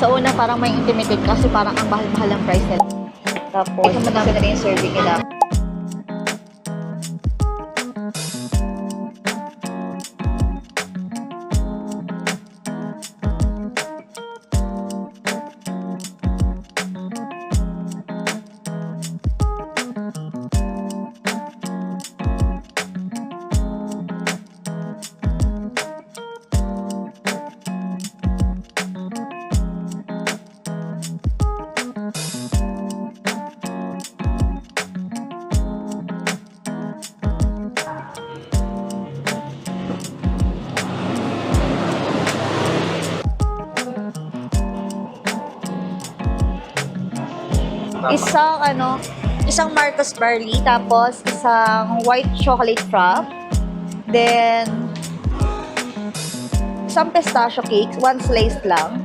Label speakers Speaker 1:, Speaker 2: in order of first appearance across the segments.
Speaker 1: Sa una, parang may intimidate kasi parang ang mahal-mahal ang price nila. Tapos, madami na rin yung serving nila. Isang Marcos Barley, tapos isang white chocolate frap, then isang pistachio cake, one slice lang.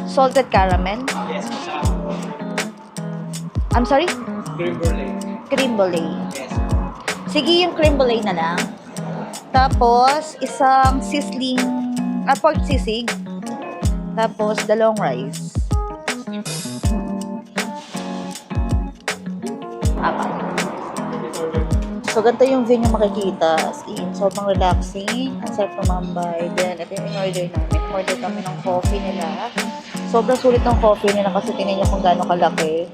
Speaker 1: Salted caramel.
Speaker 2: Yes.
Speaker 1: I'm sorry?
Speaker 2: Cream brulee.
Speaker 1: Cream brulee.
Speaker 2: Yes.
Speaker 1: Sige, yung cream brulee na lang. Tapos, isang pork sisig. Tapos, dalawang rice. Apat. So, ganito yung view nyo makikita. As in, sobrang relaxing. Ang sarap tumambay. Then, ito yung in-order namin. Order kami ng coffee nila. Sobrang sulit ng coffee nila kasi tingnan nyo kung gaano kalaki.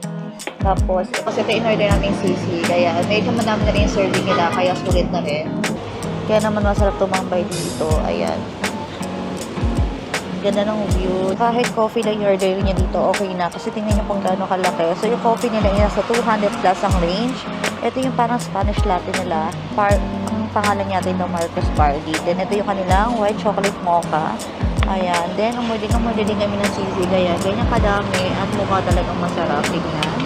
Speaker 1: Tapos, kasi ito in-order namin sisi. Kaya, medyo madami na rin yung serving nila. Kaya sulit na rin. Kaya naman masarap tumambay dito. Ayan. Ganda ng view. Kahit coffee lang i-order nyo dito, okay na. Kasi tingnan nyo kung gaano kalaki. So, yung coffee nila ay nasa 200 plus ang range. Ito yung parang Spanish latte nila. Ang pangalan niya ito Marcos Barley. Then, ito yung kanilang white chocolate mocha. Ayan. Then, umorder din kami ng sisig. Ayan. Ganyan kadami. At mukha talagang masarap. Tingnan.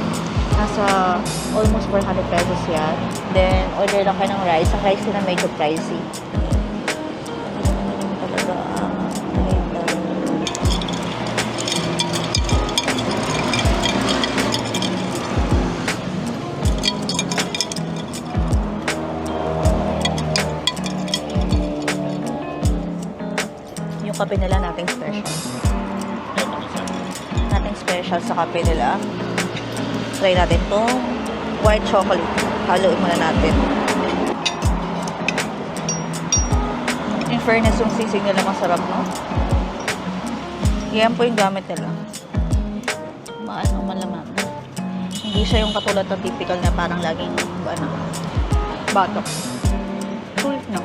Speaker 1: Nasa almost 400 pesos yan. Then, order lang kayo ng rice. Ang rice nila medyo pricey. Talaga. Yung kape nila nating special. Nating special sa kape nila. Try natin itong white chocolate. Haluin muna natin. In fairness, yung sisig nila masarap, no? Yan po yung gamit nila. Malaman. Hindi siya yung katulad ng typical na parang laging batok. Sulit na.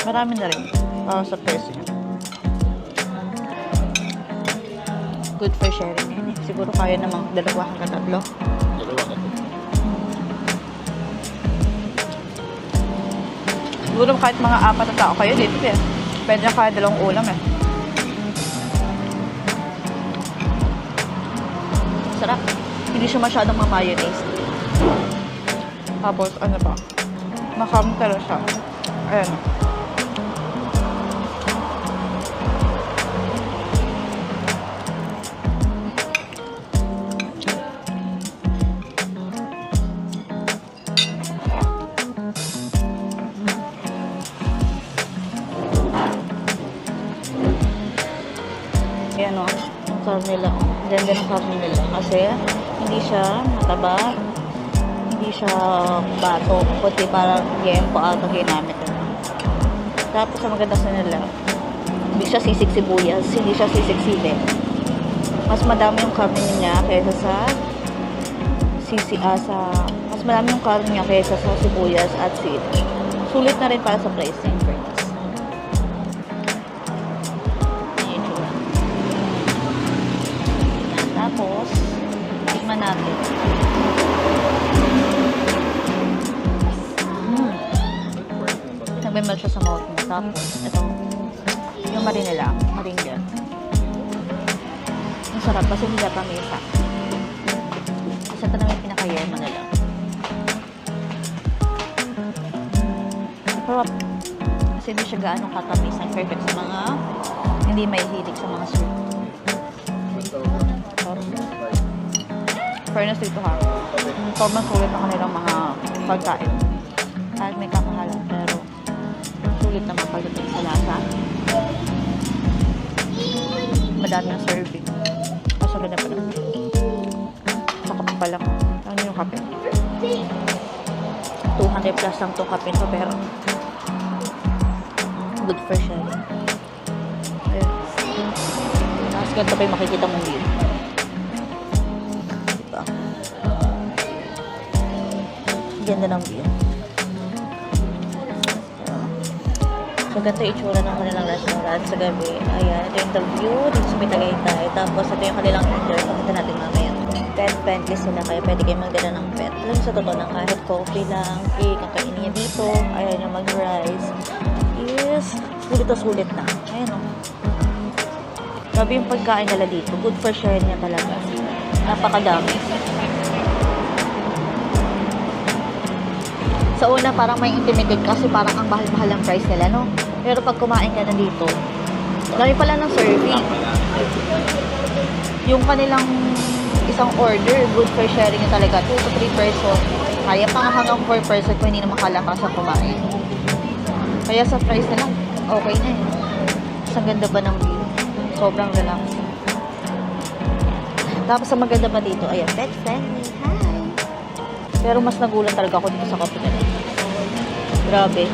Speaker 1: Marami na rin. Para sa presyo. Good for sharing yun eh. Siguro kaya namang dalawa hanggang tatlo. Siguro kahit mga 4 na tao kayo dito eh. Pwede na kaya dalawang ulam eh. Sarap. Hindi siya masyadong ma-mayonnaise. Tapos ano ba? Makamtalo siya. Ayan. Ayan o, ang sarap nila. Ganda ng karne nila. Kasi, hindi siya mataba. Hindi siya bato. Kundi parang yempo ata ginamit nila. Tapos, ang maganda sa nila, hindi siya sisig sibuyas. Hindi siya sisig sili. Mas madami yung karne niya kaysa sa mas madami yung karne niya kaysa sa sibuyas at sili. Sulit na rin para sa pricing. Tapos, tikman natin. Nagmimel siya sa mouth mo. Tapos, ito, yung marinela. Maringan. Ang sarap kasi hindi pa mesa. Kasi ito naman yung pinaka-yema nila. Sarap. Kasi hindi siya gaano katamis. Ang perfect sa mga hindi may hilig sa mga sweet. Fairness dito ha. Sobrang sulit na kanilang mga pagkain. Kahit may kamahalan, pero sulit naman pagdating sa lasa. Madami ang serving. Kaso ganda pa lang. Sa kape pa lang. Ano yung kape? 200 plus lang itong kape to, pero good for sharing. Ayun. Tapos ganito pa yung makikita mong view. Diba? Ganda ng view. So, ganito yung itsura ng kanilang restaurant sa gabi. Ayan, ito yung the view dito sa Tagaytay. Tapos, ito yung kanilang indoor. Pakita natin mamaya. Pet-friendly sila, kaya pwede kayo magdala ng pet. Alam sa totoo lang, kahit coffee lang, cake, ang kainin niya dito. Ayan yung mag-rice. Yes, sulit na sulit na. Ayan o. Grabe yung pagkain nila dito. Good for sharing niya talaga. Napakadami. Sa una, parang may intimidated kasi parang ang mahal-mahal ang price nila, no? Pero pag kumain ka na dito, dami pala ng serving. Yung kanilang isang order, good for sharing na talaga. 2 to 3 person. Kaya pa nga hanggang 4 person kung hindi na makalakas ang kumain. Kaya sa price na lang, okay na eh. Ang ganda ba ng view? Sobrang relaxing. Tapos ang maganda pa dito, ayan, pet friendly. Hi! Pero mas nagulat talaga ako dito sa kape nila. Grabe.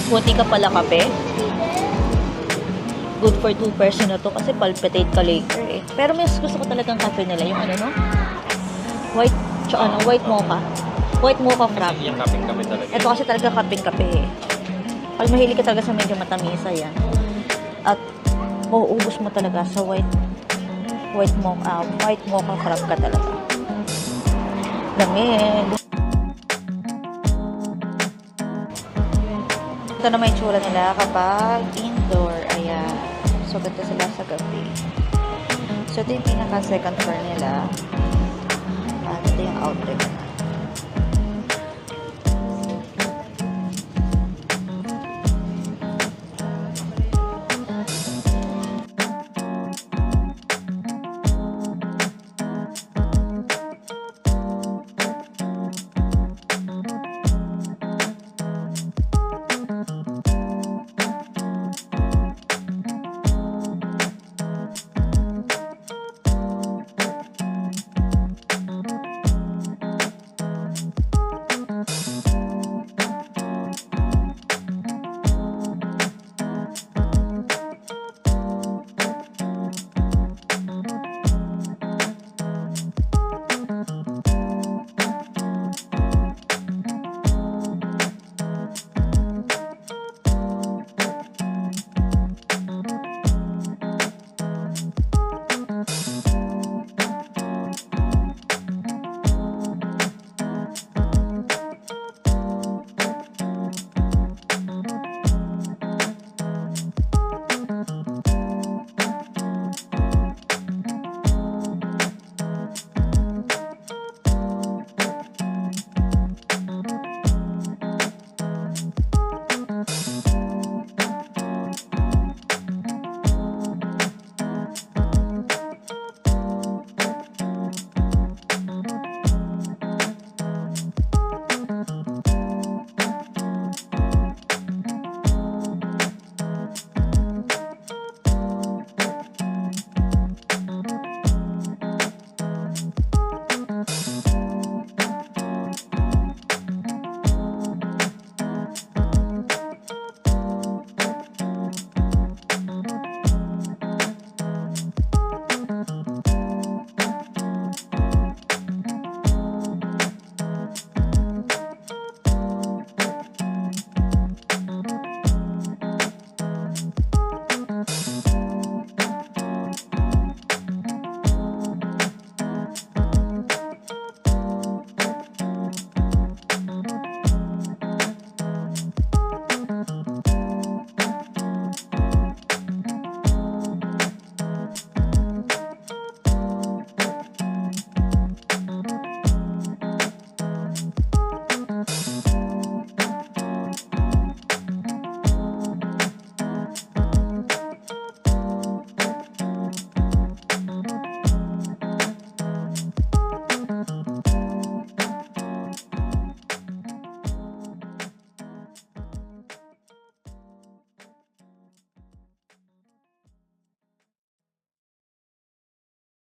Speaker 1: Kunti ka pala kape. Good for 2 person na to kasi palpitate ka later eh. Pero mas gusto ko talagang kape nila. Yung ano no? White mocha. White mocha frap.
Speaker 2: Yung kaping-kape talaga.
Speaker 1: Ito kasi talaga kaping-kape eh. Pag mahilig ka talaga sa medyo matamisa yan. At mauubos mo talaga sa white mocha frap ka talaga. Lamig. Ito naman yung tsura nila kapag indoor. Ayan. So, ganda sila sa gabi. So, ito yung pinaka second floor nila.